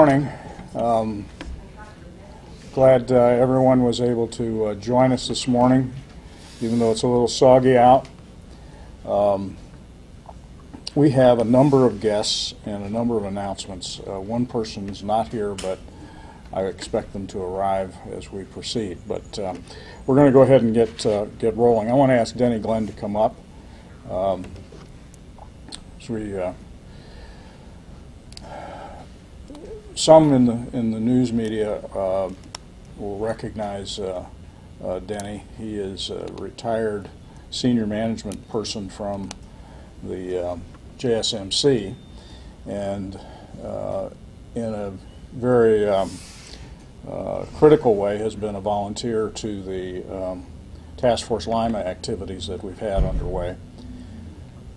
morning. Glad everyone was able to join us this morning, even though it's a little soggy out. We have a number of guests and a number of announcements. One person's not here, but I expect them to arrive as we proceed. But we're going to go ahead and get rolling. I want to ask Denny Glenn to come up. Some in the news media will recognize Denny. He is a retired senior management person from the JSMC, and in a very critical way has been a volunteer to the Task Force Lima activities that we've had underway.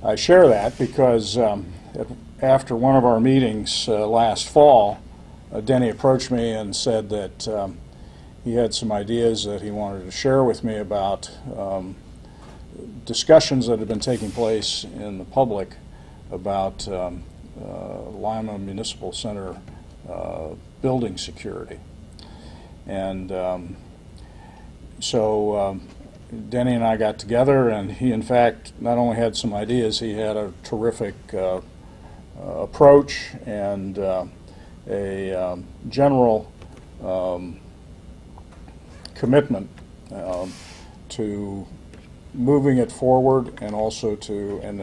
I share that because after one of our meetings last fall, Denny approached me and said that he had some ideas that he wanted to share with me about discussions that have been taking place in the public about Lima Municipal Center building security. And so Denny and I got together, and he in fact not only had some ideas, he had a terrific approach and a general commitment to moving it forward, and also to, and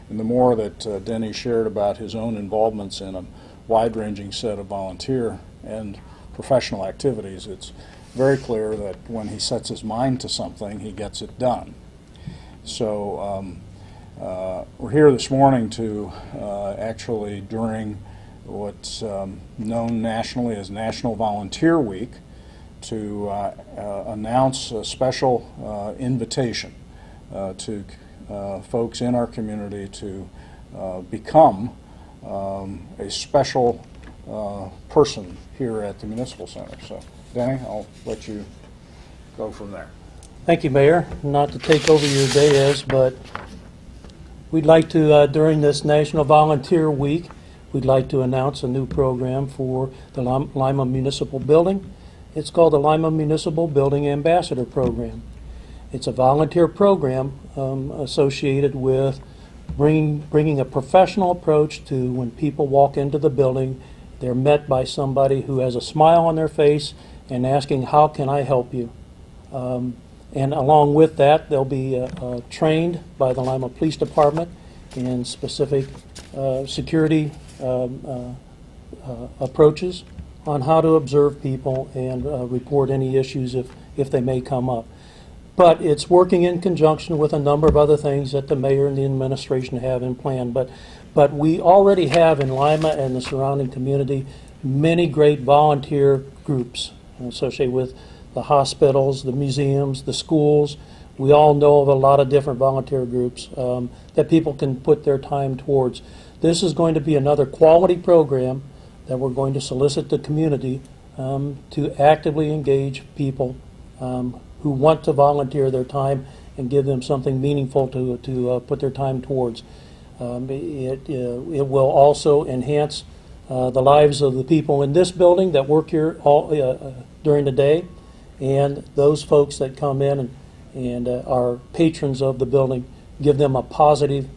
the more that Denny shared about his own involvements in a wide-ranging set of volunteer and professional activities, it's very clear that when he sets his mind to something, he gets it done. So we're here this morning to actually, during what's known nationally as National Volunteer Week, to announce a special invitation to folks in our community to become a special person here at the Municipal Center. So, Denny, I'll let you go from there. Thank you, Mayor. Not to take over your day, but we'd like to, during this National Volunteer Week, we'd like to announce a new program for the Lima Municipal Building. It's called the Lima Municipal Building Ambassador Program. It's a volunteer program associated with bringing a professional approach to when people walk into the building. They're met by somebody who has a smile on their face and asking, how can I help you? And along with that, they'll be trained by the Lima Police Department in specific security approaches on how to observe people and report any issues if they may come up. But it's working in conjunction with a number of other things that the mayor and the administration have in plan. But we already have in Lima and the surrounding community many great volunteer groups associated with the hospitals, the museums, the schools. We all know of a lot of different volunteer groups that people can put their time towards. This is going to be another quality program that we're going to solicit the community to actively engage people who want to volunteer their time and give them something meaningful to put their time towards. It will also enhance the lives of the people in this building that work here during the day, and those folks that come in and are patrons of the building, give them a positive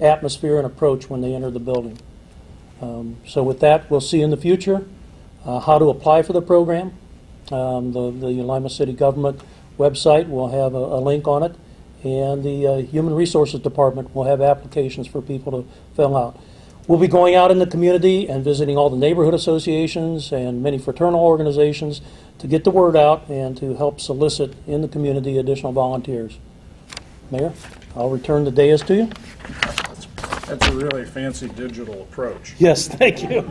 atmosphere and approach when they enter the building. So with that, we'll see in the future how to apply for the program. The Lima City Government website will have a link on it, and the Human Resources Department will have applications for people to fill out. We'll be going out in the community and visiting all the neighborhood associations and many fraternal organizations to get the word out and to help solicit in the community additional volunteers. Mayor, I'll return the dais to you. That's a really fancy digital approach. Yes, thank you.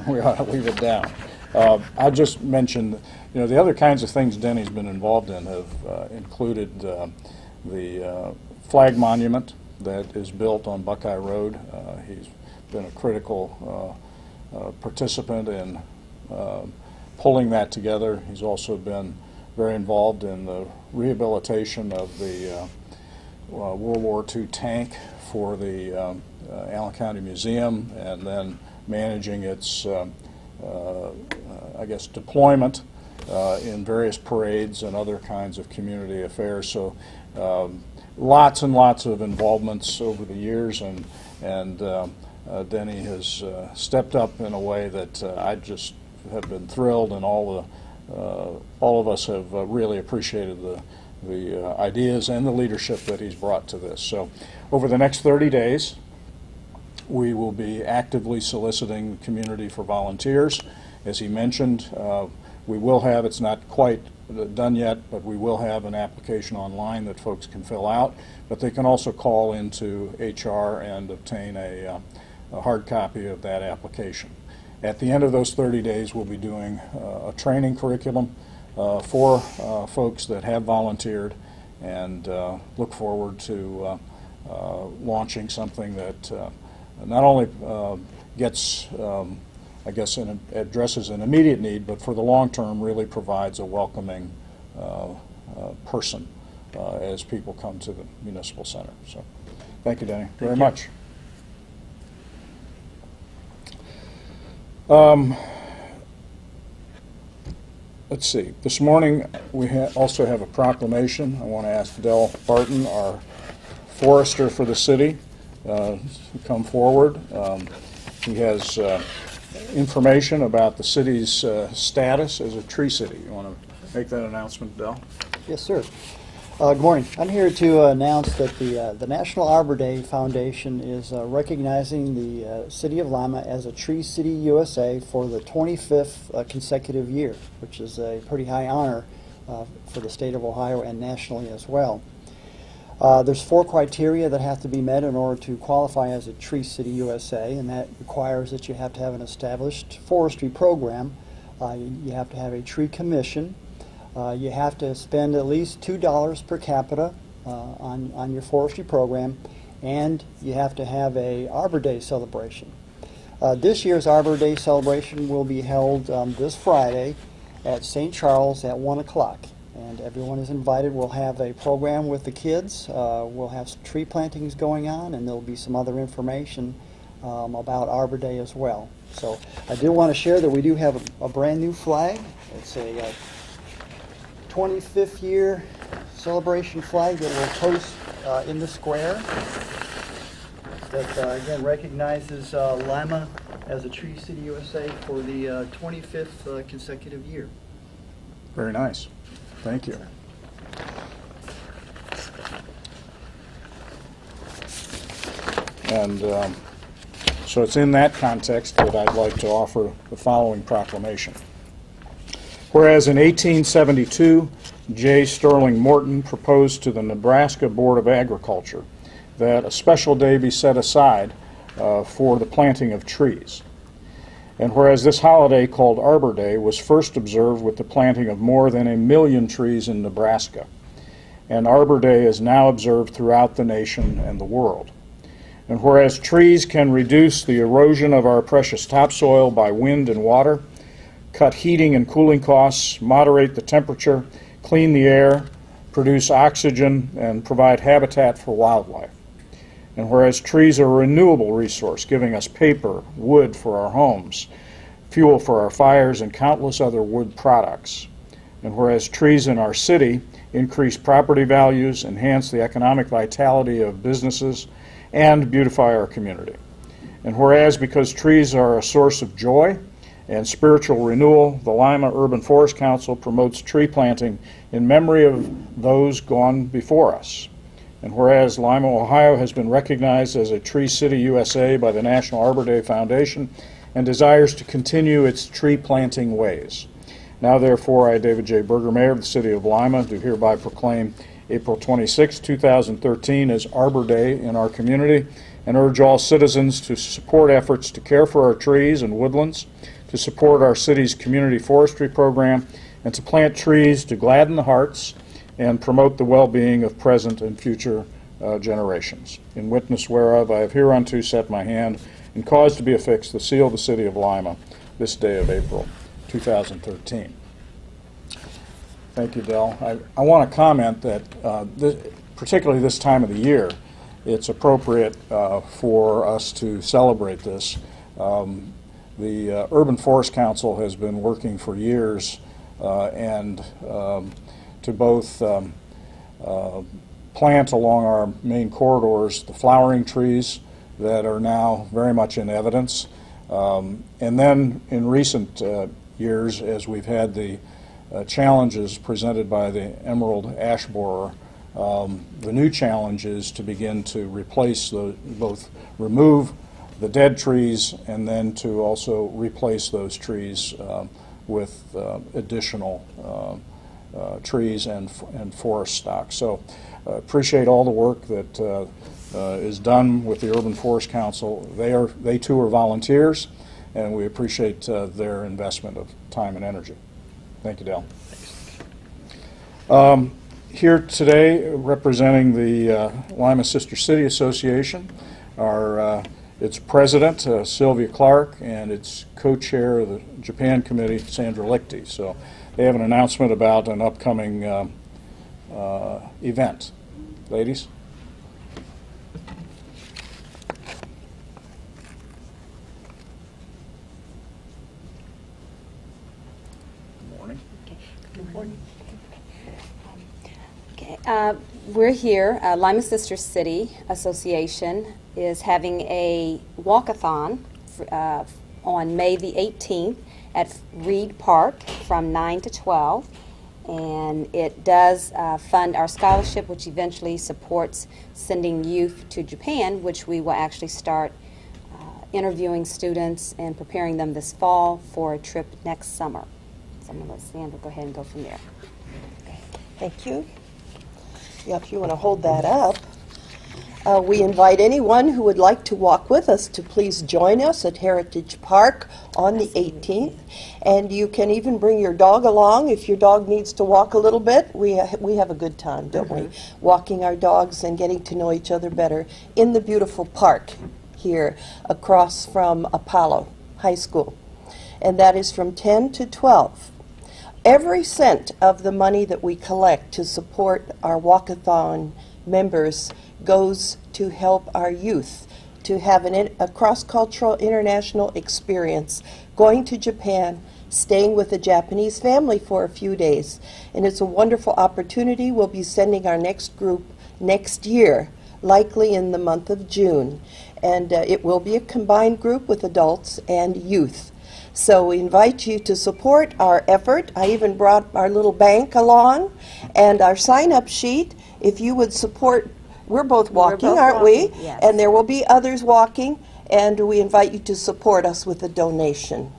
We ought to leave it down. I just mentioned, the other kinds of things Denny's been involved in have included the flag monument that is built on Buckeye Road. He's been a critical participant in pulling that together. He's also been very involved in the rehabilitation of the World War II tank for the Allen County Museum, and then managing its I guess, deployment in various parades and other kinds of community affairs. So lots and lots of involvements over the years, and Denny has stepped up in a way that I just have been thrilled, and all of us have really appreciated the ideas and the leadership that he's brought to this. So over the next 30 days, we will be actively soliciting the community for volunteers. As he mentioned, we will have, it's not quite done yet, but we will have an application online that folks can fill out, but they can also call into HR and obtain a hard copy of that application. At the end of those 30 days, we'll be doing a training curriculum for folks that have volunteered, and look forward to launching something that not only gets, I guess, addresses an immediate need, but for the long term really provides a welcoming person as people come to the Municipal Center. So thank you, Denny, very much. Let's see. This morning we also have a proclamation. I want to ask Del Barton, our forester for the city, to come forward. He has information about the city's status as a tree city. You want to make that announcement, Del? Yes, sir. Good morning. I'm here to announce that the National Arbor Foundation is recognizing the City of Lima as a Tree City USA for the 25th consecutive year, which is a pretty high honor for the state of Ohio and nationally as well. There's 4 criteria that have to be met in order to qualify as a Tree City USA, and that requires that you have to have an established forestry program, you have to have a tree commission, you have to spend at least $2 per capita on your forestry program, and you have to have a Arbor Day celebration. This year's Arbor Day celebration will be held this Friday at St. Charles at 1 o'clock. And everyone is invited. We'll have a program with the kids. We'll have some tree plantings going on, and there'll be some other information about Arbor Day as well. So I do want to share that we do have a brand new flag. It's a 25th year celebration flag that we'll post in the square that again recognizes Lima as a Tree City USA for the 25th consecutive year. Very nice. Thank you. And so it's in that context that I'd like to offer the following proclamation. Whereas in 1872, J. Sterling Morton proposed to the Nebraska Board of Agriculture that a special day be set aside for the planting of trees. And whereas this holiday, called Arbor Day, was first observed with the planting of more than 1 million trees in Nebraska, and Arbor Day is now observed throughout the nation and the world. And whereas trees can reduce the erosion of our precious topsoil by wind and water, cut heating and cooling costs, moderate the temperature, clean the air, produce oxygen, and provide habitat for wildlife. And whereas trees are a renewable resource, giving us paper, wood for our homes, fuel for our fires, and countless other wood products. And whereas trees in our city increase property values, enhance the economic vitality of businesses, and beautify our community. And whereas because trees are a source of joy and spiritual renewal, the Lima Urban Forest Council promotes tree planting in memory of those gone before us. And whereas Lima, Ohio has been recognized as a Tree City USA by the National Arbor Day Foundation and desires to continue its tree planting ways. Now therefore, I, David J. Berger, Mayor of the City of Lima, do hereby proclaim April 26, 2013 as Arbor Day in our community, and urge all citizens to support efforts to care for our trees and woodlands, to support our city's community forestry program, and to plant trees to gladden the hearts and promote the well-being of present and future generations. In witness whereof, I have hereunto set my hand and caused to be affixed the seal of the City of Lima this day of April 2013. Thank you, Del. I want to comment that particularly this time of the year, it's appropriate for us to celebrate this. The Urban Forest Council has been working for years and to both plant along our main corridors the flowering trees that are now very much in evidence. And then in recent years, as we've had the challenges presented by the emerald ash borer, the new challenge is to begin to replace both remove the dead trees and then to also replace those trees with additional trees and forest stock. So appreciate all the work that is done with the Urban Forest Council. They too are volunteers, and we appreciate their investment of time and energy. Thank you, Dale. Here today, representing the Lima Sister City Association, are its president, Sylvia Clark, and its co-chair of the Japan Committee, Sandra Leichty. So they have an announcement about an upcoming event. Ladies? Good morning. Okay. Good morning. Okay. We're here. Lima Sister City Association is having a walkathon on May the 18th at Reed Park from 9 to 12. And it does fund our scholarship, which eventually supports sending youth to Japan, which we will actually start interviewing students and preparing them this fall for a trip next summer. So I'm going to let Sandra go ahead and go from there. Thank you. Yeah, if you want to hold that up. We invite anyone who would like to walk with us to please join us at Heritage Park on the 18th. And you can even bring your dog along if your dog needs to walk a little bit. We have a good time, don't we? Walking our dogs and getting to know each other better in the beautiful park here across from Apollo High School. And that is from 10 to 12. Every cent of the money that we collect to support our walkathon members goes to help our youth to have a cross-cultural international experience, going to Japan, staying with a Japanese family for a few days. And it's a wonderful opportunity. We'll be sending our next group next year, likely in the month of June. And it will be a combined group with adults and youth. So we invite you to support our effort. I even brought our little bank along and our sign-up sheet. If you would support, we're both walking, aren't we? Yes. And there will be others walking, and we invite you to support us with a donation.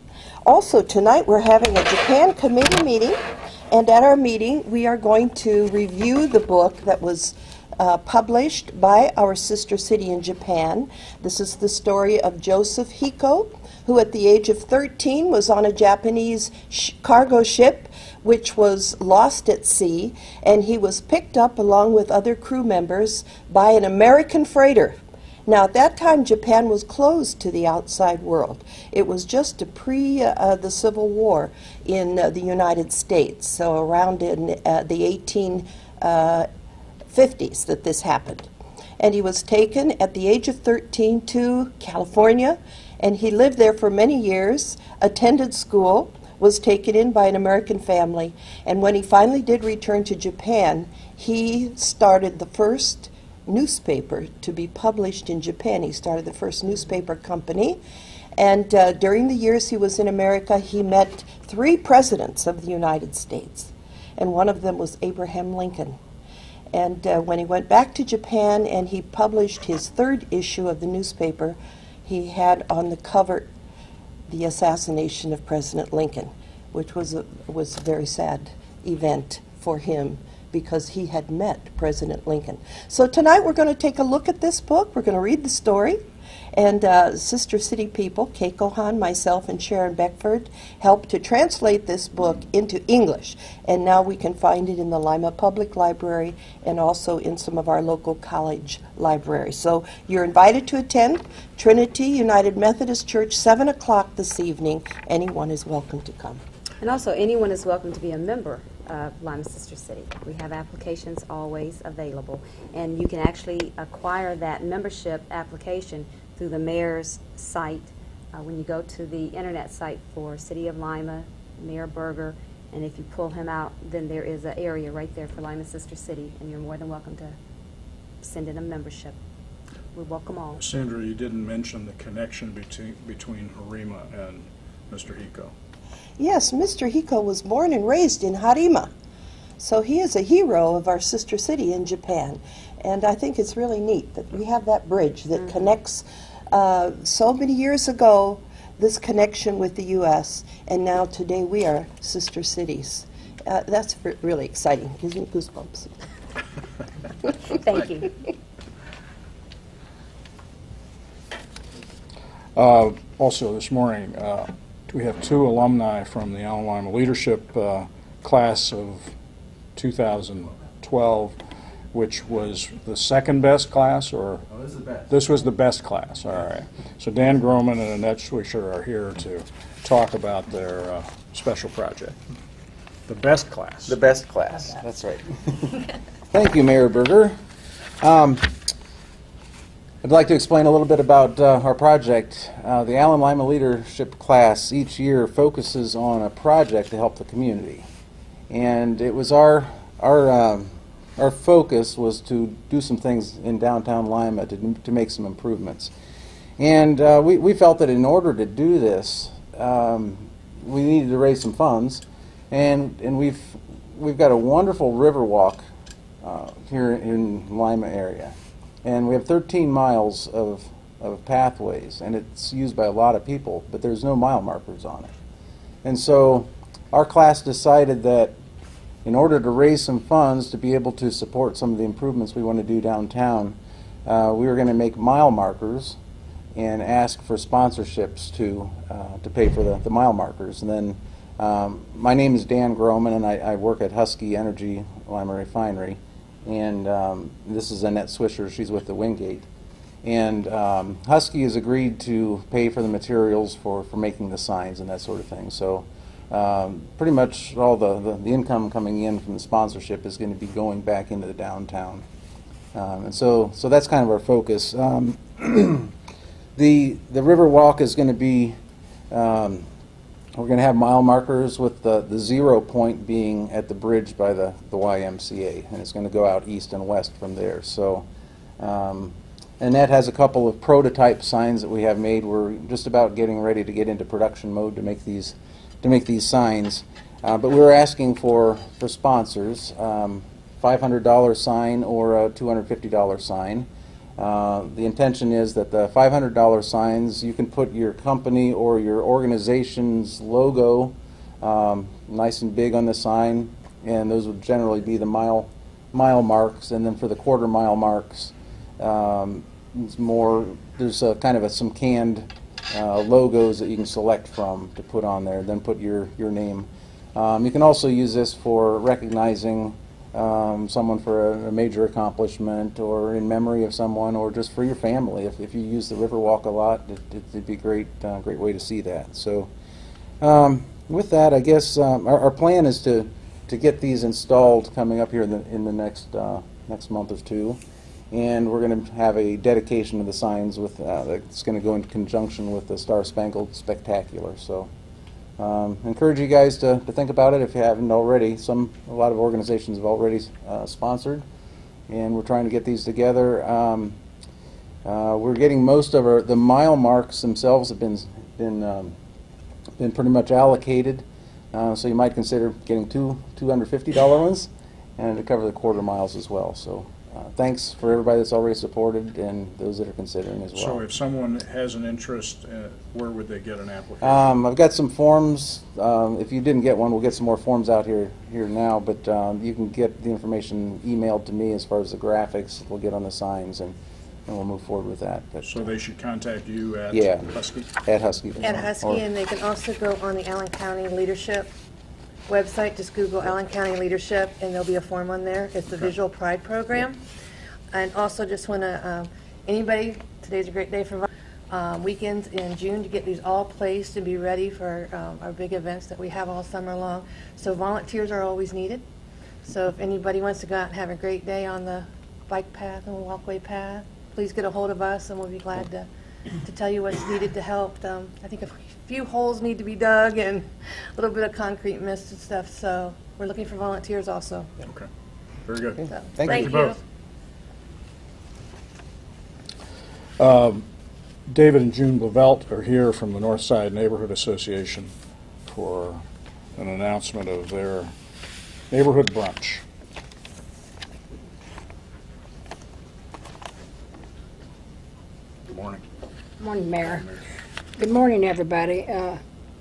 Also, tonight we're having a Japan committee meeting, and at our meeting we are going to review the book that was published by our sister city in Japan. This is the story of Joseph Hiko, who at the age of 13 was on a Japanese cargo ship which was lost at sea, and he was picked up along with other crew members by an American freighter. Now, at that time, Japan was closed to the outside world. It was just the Civil War in the United States, so around in the 1850s that this happened. And he was taken at the age of 13 to California, and he lived there for many years, attended school, was taken in by an American family, and when he finally did return to Japan, he started the first newspaper to be published in Japan. He started the first newspaper company, and during the years he was in America, he met 3 presidents of the United States, and one of them was Abraham Lincoln. And when he went back to Japan and he published his 3rd issue of the newspaper, he had on the cover the assassination of President Lincoln, which was a very sad event for him because he had met President Lincoln. So tonight we're going to take a look at this book. We're going to read the story. And Sister City people, Keiko Han, myself, and Sharon Beckford, helped to translate this book into English. And now we can find it in the Lima Public Library and also in some of our local college libraries. So you're invited to attend Trinity United Methodist Church, 7 o'clock this evening. Anyone is welcome to come. And also, anyone is welcome to be a member of Lima Sister City. We have applications always available. And you can actually acquire that membership application through the mayor's site when you go to the internet site for City of Lima, Mayor Berger, and if you pull him out, then there is an area right there for Lima Sister City, and you're more than welcome to send in a membership. We welcome all. Sandra, you didn't mention the connection between Harima and Mr. Hiko. Yes, Mr. Hiko was born and raised in Harima. So he is a hero of our sister city in Japan. And I think it's really neat that we have that bridge that connects so many years ago, this connection with the U.S., and now today we are sister cities. That's really exciting. Gives me goosebumps. Thank you. Also this morning, we have 2 alumni from the Alumni leadership class of 2012, which was the second best class, or? Oh, this is the best. This was the best class, all right. So Dan Groman and Annette Swisher are here to talk about their special project. The best class. The best class, that's right. Thank you, Mayor Berger. I'd like to explain a little bit about our project. The Allen Lima Leadership class each year focuses on a project to help the community. And it was our focus was to do some things in downtown Lima to make some improvements. And we felt that in order to do this, we needed to raise some funds. And we've got a wonderful Riverwalk here in Lima area. And we have 13 miles of pathways, and it's used by a lot of people, but there's no mile markers on it. And so our class decided that in order to raise some funds to be able to support some of the improvements we want to do downtown, we were going to make mile markers and ask for sponsorships to pay for the mile markers. And then my name is Dan Groman, and I work at Husky Energy Lima Refinery. And this is Annette Swisher. She's with the Wingate. And Husky has agreed to pay for the materials for making the signs and that sort of thing. So pretty much all the income coming in from the sponsorship is going to be going back into the downtown. And so that's kind of our focus. The Riverwalk is going to be, we're going to have mile markers with the 0 point being at the bridge by the YMCA, and it's going to go out east and west from there. So Annette has a couple of prototype signs that we have made. We're just about getting ready to get into production mode to make these signs. But we're asking for sponsors, $500 sign or a $250 sign. The intention is that the $500 signs, you can put your company or your organization's logo nice and big on the sign, and those would generally be the mile marks. And then for the quarter mile marks, there's kind of some canned logos that you can select from to put on there, then put your name. You can also use this for recognizing someone for a major accomplishment, or in memory of someone, or just for your family. If you use the Riverwalk a lot, it'd be a great way to see that. So with that, I guess our plan is to get these installed coming up here in the next month or two, and we're going to have a dedication of the signs with that's going to go in conjunction with the Star Spangled Spectacular. So encourage you guys to think about it if you haven't already. A lot of organizations have already sponsored, and we're trying to get these together. We're getting most of the mile marks themselves have been pretty much allocated, so you might consider getting two $250 ones, and to cover the quarter miles as well. So thanks for everybody that's already supported and those that are considering as well. So if someone has an interest, where would they get an application? I've got some forms. If you didn't get one, we'll get some more forms out here now, but you can get the information emailed to me as far as the graphics we'll get on the signs, and we'll move forward with that. But, so they should contact you at Husky? At Husky. At Husky, and they can also go on the Allen County Leadership website. Just Google Allen County Leadership, and there'll be a form on there. It's the Visual Pride Program. And also just want to, anybody, today's a great day for weekends in June to get these all placed and be ready for our big events that we have all summer long. So volunteers are always needed. So if anybody wants to go out and have a great day on the bike path and walkway path, please get a hold of us, and we'll be glad to to tell you what's needed to help. I think a few holes need to be dug and a little bit of concrete mist and stuff, so we're looking for volunteers also. Okay. Very good. So, Thank you both. David and June Blavelt are here from the Northside Neighborhood Association for an announcement of their neighborhood brunch. Good morning. Good morning, Mayor. Good morning, everybody.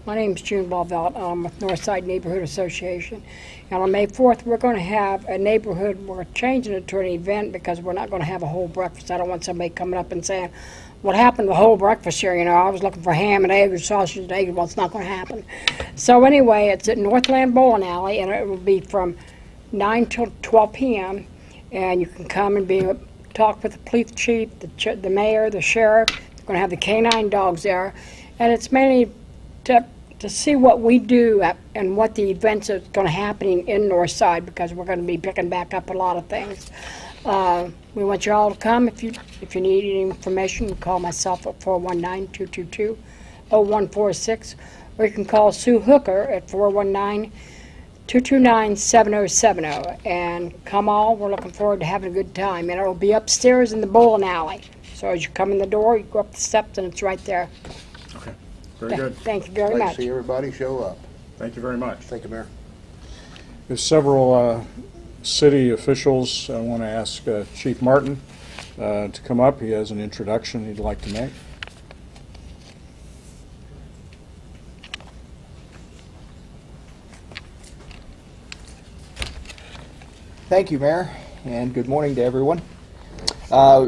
My name is June Blavelt. I'm with Northside Neighborhood Association. And on May 4th, we're going to have a neighborhood, we're changing it to an event because we're not going to have a whole breakfast. I don't want somebody coming up and saying, what happened to the whole breakfast here? You know, I was looking for ham and eggs or sausage and eggs. Well, it's not going to happen. So anyway, it's at Northland Bowling Alley, and it will be from 9 till 12 p.m. And you can come and talk with the police chief, the mayor, the sheriff. We're going to have the canine dogs there. And it's mainly to see what we do and what the events are going to happen in Northside, because we're going to be picking back up a lot of things. We want you all to come. If you need any information, you can call myself at 419-222-0146, or you can call Sue Hooker at 419-229-7070. And come all. We're looking forward to having a good time. And it'll be upstairs in the bowling alley. So as you come in the door, you go up the steps and it's right there. Okay. Very good. Thank you very Like much. to see everybody show up. Thank you very much. Thank you, Mayor. There's several city officials. I want to ask Chief Martin to come up. He has an introduction he'd like to make. Thank you, Mayor, and good morning to everyone.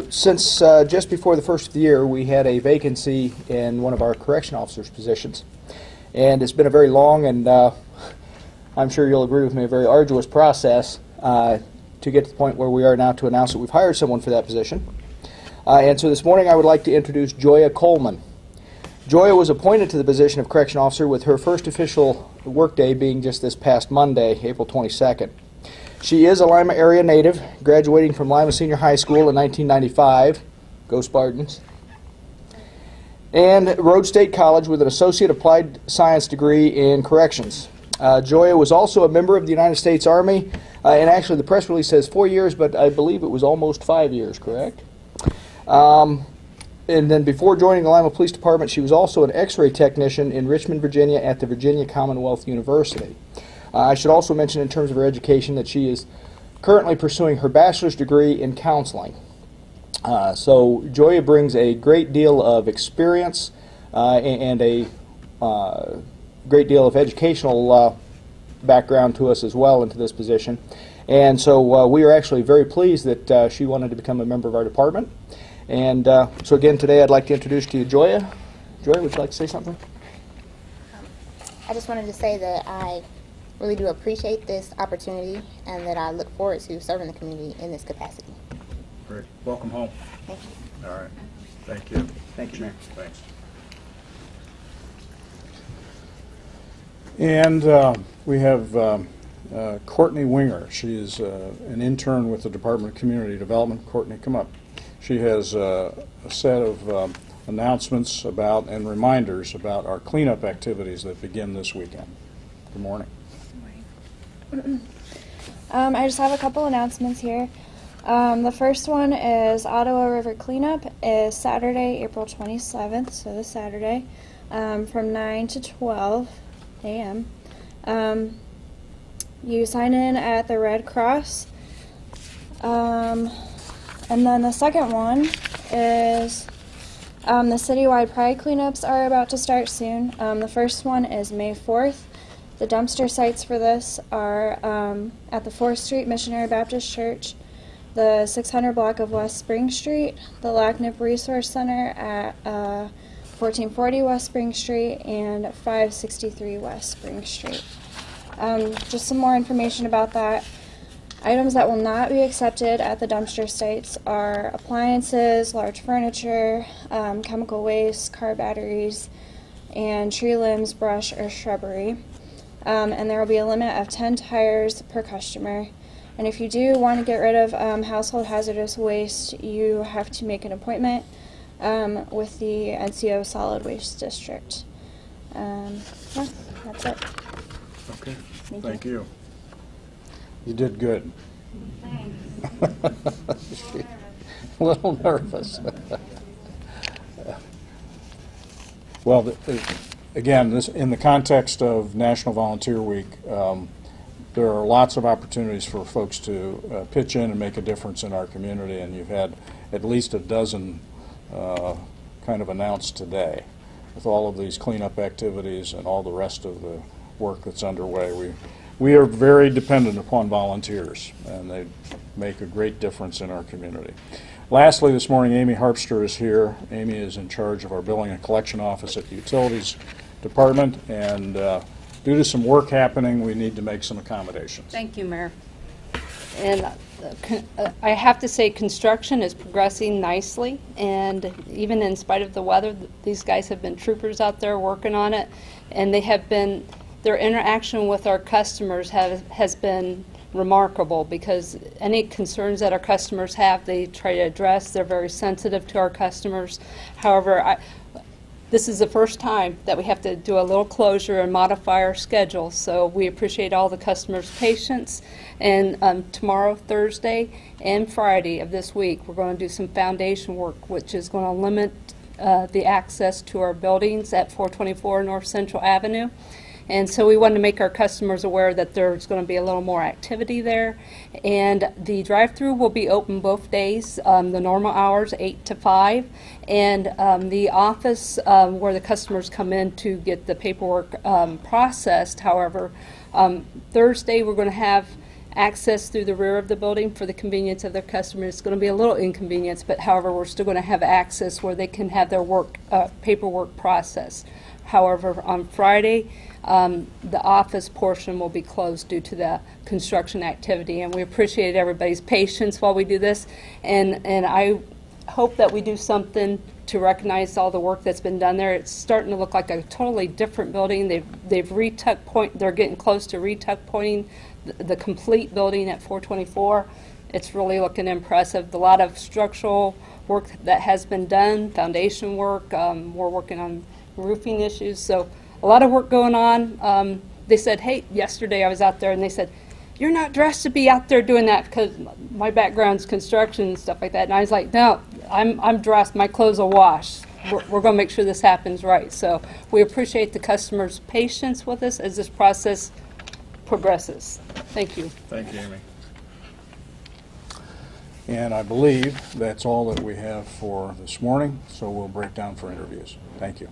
Since just before the first of the year, we had a vacancy in one of our correction officers' positions. And it's been a very long and, I'm sure you'll agree with me, a very arduous process to get to the point where we are now to announce that we've hired someone for that position. And so this morning I would like to introduce Goia Coleman. Goia was appointed to the position of correction officer with her first official workday being just this past Monday, April 22nd. She is a Lima area native, graduating from Lima Senior High School in 1995. Go Spartans. And Rhodes State College with an Associate Applied Science degree in Corrections. Goia was also a member of the United States Army, and actually the press release says 4 years, but I believe it was almost 5 years, correct? And then before joining the Lima Police Department, she was also an X-ray technician in Richmond, Virginia at the Virginia Commonwealth University. I should also mention in terms of her education that she is currently pursuing her bachelor's degree in counseling. So Goia brings a great deal of experience and a great deal of educational background to us as well into this position. And so we are actually very pleased that she wanted to become a member of our department. And so again today I'd like to introduce to you Goia. Goia, would you like to say something? I just wanted to say that I really do appreciate this opportunity and that I look forward to serving the community in this capacity. Great. Welcome home. Thank you. All right. Thank you. Thank you, Mayor. Thanks. And we have Courtney Winger. She is an intern with the Department of Community Development. Courtney, come up. She has a set of announcements about and reminders about our cleanup activities that begin this weekend. Good morning. I just have a couple announcements here. The first one is Ottawa River Clean Up is Saturday, April 27th, so this Saturday, from 9 to 12 a.m. You sign in at the Red Cross. And then the second one is the citywide Pride cleanups are about to start soon. The first one is May 4th. The dumpster sites for this are at the 4th Street Missionary Baptist Church, the 600 block of West Spring Street, the LACNIP Resource Center at 1440 West Spring Street, and 563 West Spring Street. Just some more information about that. Items that will not be accepted at the dumpster sites are appliances, large furniture, chemical waste, car batteries, and tree limbs, brush, or shrubbery. And there will be a limit of 10 tires per customer. And if you do want to get rid of household hazardous waste, you have to make an appointment. with the NCO Solid Waste District. Yeah, that's it. Okay, thank you. You did good. A little nervous. Well, again, in the context of National Volunteer Week, there are lots of opportunities for folks to pitch in and make a difference in our community, and you've had at least a dozen kind of announced today with all of these cleanup activities and all the rest of the work that's underway. We are very dependent upon volunteers, and they make a great difference in our community. Lastly, this morning, Amy Harpster is here. Amy is in charge of our Billing and Collection Office at the Utilities Department, and due to some work happening, we need to make some accommodations. Thank you, Mayor. And I have to say construction is progressing nicely, and even in spite of the weather, these guys have been troopers out there working on it, and they have been, their interaction with our customers has been remarkable, because any concerns that our customers have, they try to address. They're very sensitive to our customers. However, this is the first time that we have to do a little closure and modify our schedule, so we appreciate all the customers' patience. And tomorrow, Thursday, and Friday of this week, we're going to do some foundation work, which is going to limit the access to our buildings at 424 North Central Avenue. And so we wanted to make our customers aware that there's going to be a little more activity there. And the drive-through will be open both days, the normal hours, 8 to 5. And the office where the customers come in to get the paperwork processed, however, Thursday we're going to have access through the rear of the building for the convenience of their customers. It's going to be a little inconvenience, but however, we're still going to have access where they can have their paperwork processed. However, on Friday, the office portion will be closed due to the construction activity, and we appreciate everybody's patience while we do this, and I hope that we do something to recognize all the work that's been done there. It's starting to look like a totally different building. They've re-tuck point. They're getting close to re-tuck pointing the complete building at 424. It's really looking impressive. A lot of structural work that has been done, foundation work. We're working on roofing issues, so a lot of work going on. They said, hey, yesterday I was out there and they said, you're not dressed to be out there doing that, because my background's construction and stuff like that. And I was like, no, I'm dressed. My clothes will wash. We're going to make sure this happens right. So we appreciate the customers' patience with us as this process progresses. Thank you. Thank you, Amy. And I believe that's all that we have for this morning, so we'll break down for interviews. Thank you.